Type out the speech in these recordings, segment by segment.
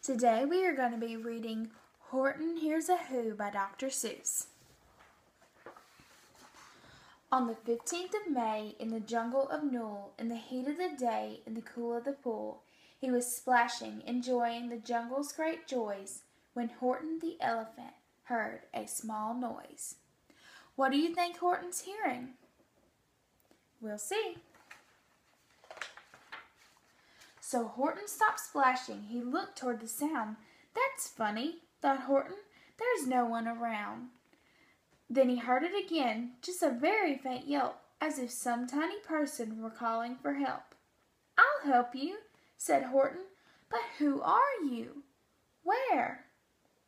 Today we are going to be reading Horton Hears a Who by Dr. Seuss. On the 15th of May, in the jungle of Newell, in the heat of the day, in the cool of the pool, he was splashing, enjoying the jungle's great joys, when Horton the elephant heard a small noise. What do you think Horton's hearing? We'll see. So Horton stopped splashing. He looked toward the sound. That's funny, thought Horton. There's no one around. Then he heard it again, just a very faint yelp, as if some tiny person were calling for help. I'll help you, said Horton. But who are you? Where?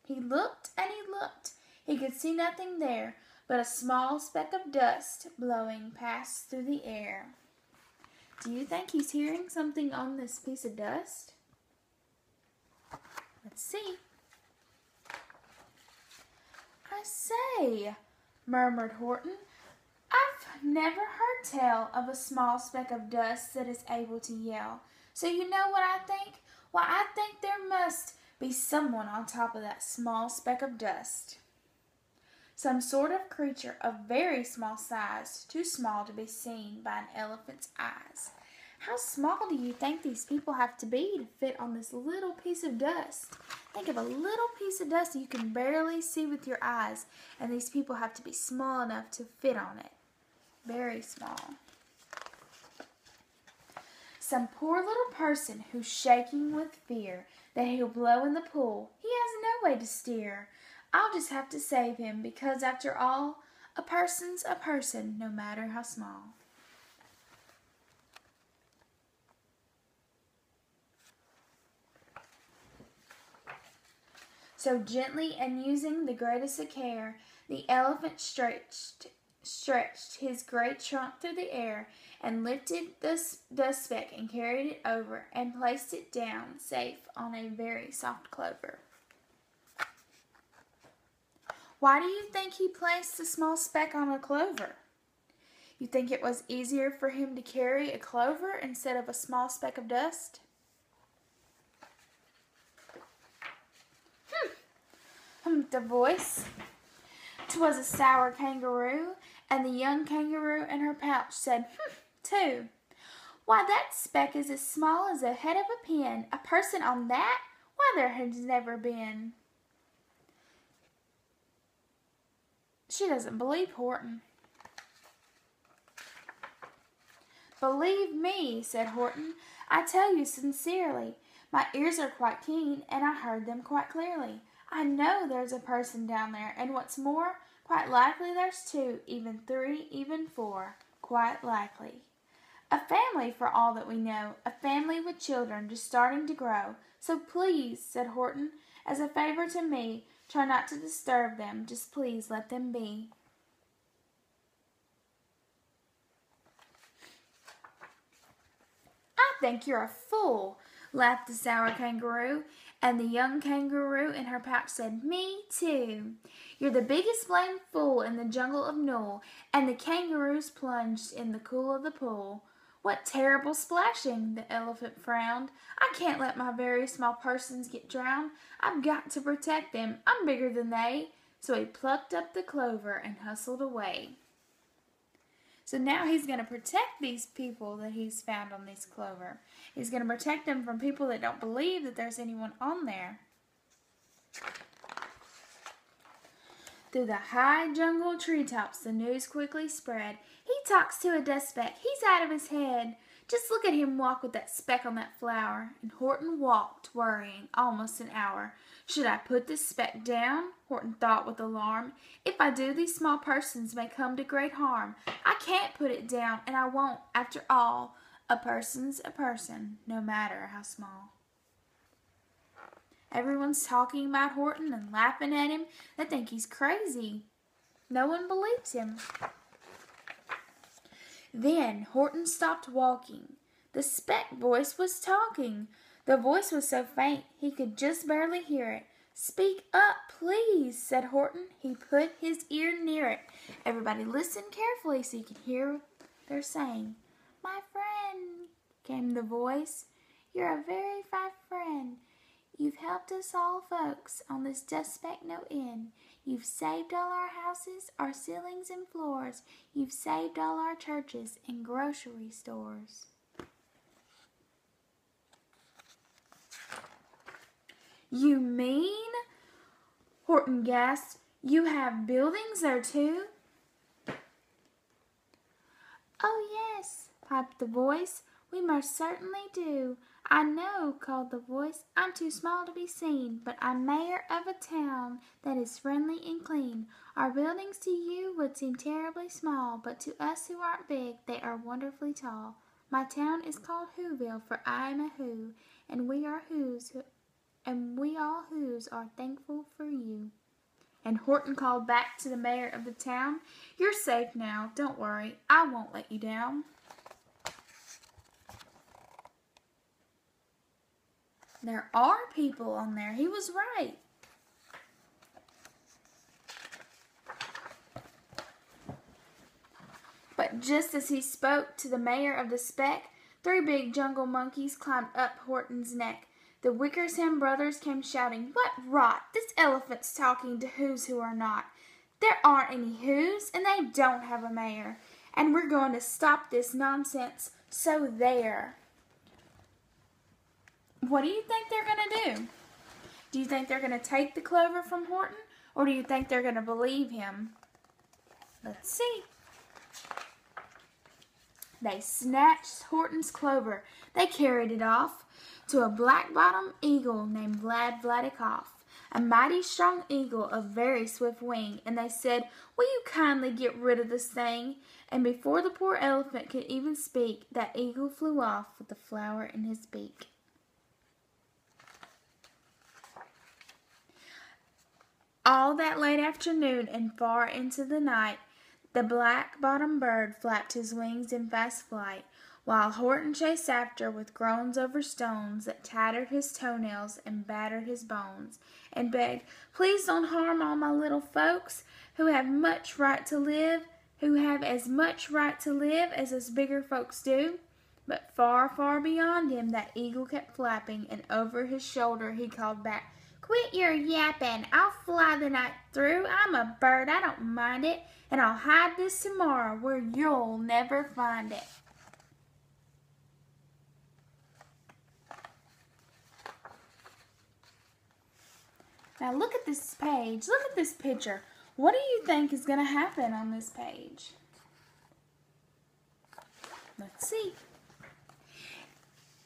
He looked and he looked. He could see nothing there but a small speck of dust blowing past through the air. Do you think he's hearing something on this piece of dust? Let's see. I say, murmured Horton, I've never heard tell of a small speck of dust that is able to yell. So you know what I think? Why, I think there must be someone on top of that small speck of dust. Some sort of creature of very small size, too small to be seen by an elephant's eyes. How small do you think these people have to be to fit on this little piece of dust? Think of a little piece of dust you can barely see with your eyes, and these people have to be small enough to fit on it. Very small. Some poor little person who's shaking with fear that he'll blow in the pool. He has no way to steer. I'll just have to save him because, after all, a person's a person, no matter how small. So gently and using the greatest of care, the elephant stretched his great trunk through the air and lifted the dust speck and carried it over and placed it down safe on a very soft clover. Why do you think he placed a small speck on a clover? You think it was easier for him to carry a clover instead of a small speck of dust? Hummed the voice. 'Twas a sour kangaroo, and the young kangaroo in her pouch said, too. Why, that speck is as small as the head of a pin. A person on that? Why, there has never been. She doesn't believe Horton. Believe me, said Horton, I tell you sincerely. My ears are quite keen, and I heard them quite clearly. I know there's a person down there, and what's more, quite likely there's two, even three, even four. Quite likely. A family for all that we know, a family with children just starting to grow. So please, said Horton, as a favor to me, try not to disturb them. Just please let them be. I think you're a fool, laughed the sour kangaroo, and the young kangaroo in her pouch said, me too. You're the biggest blamed fool in the jungle of Newell, and the kangaroos plunged in the cool of the pool. What terrible splashing, the elephant frowned. I can't let my very small persons get drowned. I've got to protect them. I'm bigger than they. So he plucked up the clover and hustled away. So now he's going to protect these people that he's found on this clover. He's going to protect them from people that don't believe that there's anyone on there. Through the high jungle treetops, the news quickly spread. He talks to a dust speck. He's out of his head. Just look at him walk with that speck on that flower. And Horton walked, worrying, almost an hour. Should I put this speck down? Horton thought with alarm. If I do, these small persons may come to great harm. I can't put it down, and I won't. After all, a person's a person, no matter how small. Everyone's talking about Horton and laughing at him. They think he's crazy. No one believes him. Then Horton stopped walking. The speck voice was talking. The voice was so faint he could just barely hear it. Speak up, please, said Horton. He put his ear near it. Everybody listen carefully so you can hear what they're saying. My friend, came the voice. You're a very fine friend. You've helped us all folks on this dust speck no end. You've saved all our houses, our ceilings and floors. You've saved all our churches and grocery stores. You mean, Horton gasped, you have buildings there too? Oh yes, piped the voice, we most certainly do. I know, called the voice, I'm too small to be seen, but I'm mayor of a town that is friendly and clean. Our buildings to you would seem terribly small, but to us who aren't big, they are wonderfully tall. My town is called Whoville, for I am a Who, and we are Whos, and we all Whos are thankful for you. And Horton called back to the mayor of the town, you're safe now, don't worry, I won't let you down. There are people on there, he was right. But just as he spoke to the mayor of the speck, 3 big jungle monkeys climbed up Horton's neck. The Wickersham brothers came shouting, "What rot! This elephant's talking to Whos who are not. There aren't any Whos, and they don't have a mayor. And we're going to stop this nonsense, so there." What do you think they're going to do? Do you think they're going to take the clover from Horton, or do you think they're going to believe him? Let's see. They snatched Horton's clover. They carried it off to a black-bottomed eagle named Vladikoff, a mighty strong eagle of very swift wing, and they said, "Will you kindly get rid of this thing?" And before the poor elephant could even speak, that eagle flew off with the flower in his beak. All that late afternoon and far into the night, the black-bottomed bird flapped his wings in fast flight, while Horton chased after with groans over stones that tattered his toenails and battered his bones, and begged, "Please don't harm all my little folks who have much right to live, who have as much right to live as us bigger folks do." But far, far beyond him that eagle kept flapping, and over his shoulder he called back, "Quit your yapping, I'll fly the night through. I'm a bird, I don't mind it, and I'll hide this tomorrow where you'll never find it." Now look at this page, look at this picture. What do you think is going to happen on this page? Let's see.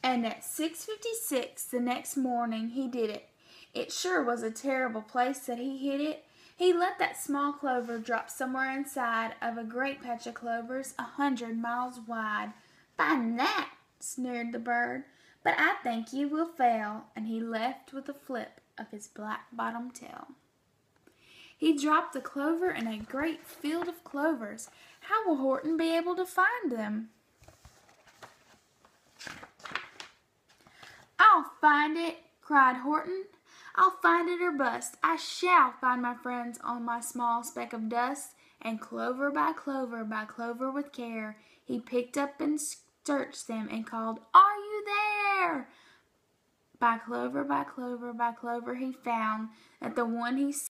And at 6:56 the next morning he did it. It sure was a terrible place that he hid it. He let that small clover drop somewhere inside of a great patch of clovers 100 miles wide. "Find that," sneered the bird, "but I think you will fail," and he left with a flip of his black-bottomed tail. He dropped the clover in a great field of clovers. How will Horton be able to find them? "I'll find it," cried Horton. "I'll find it or bust. I shall find my friends on my small speck of dust." And clover by clover with care, he picked up and searched them and called, "Are you there?" By clover, he found that the one he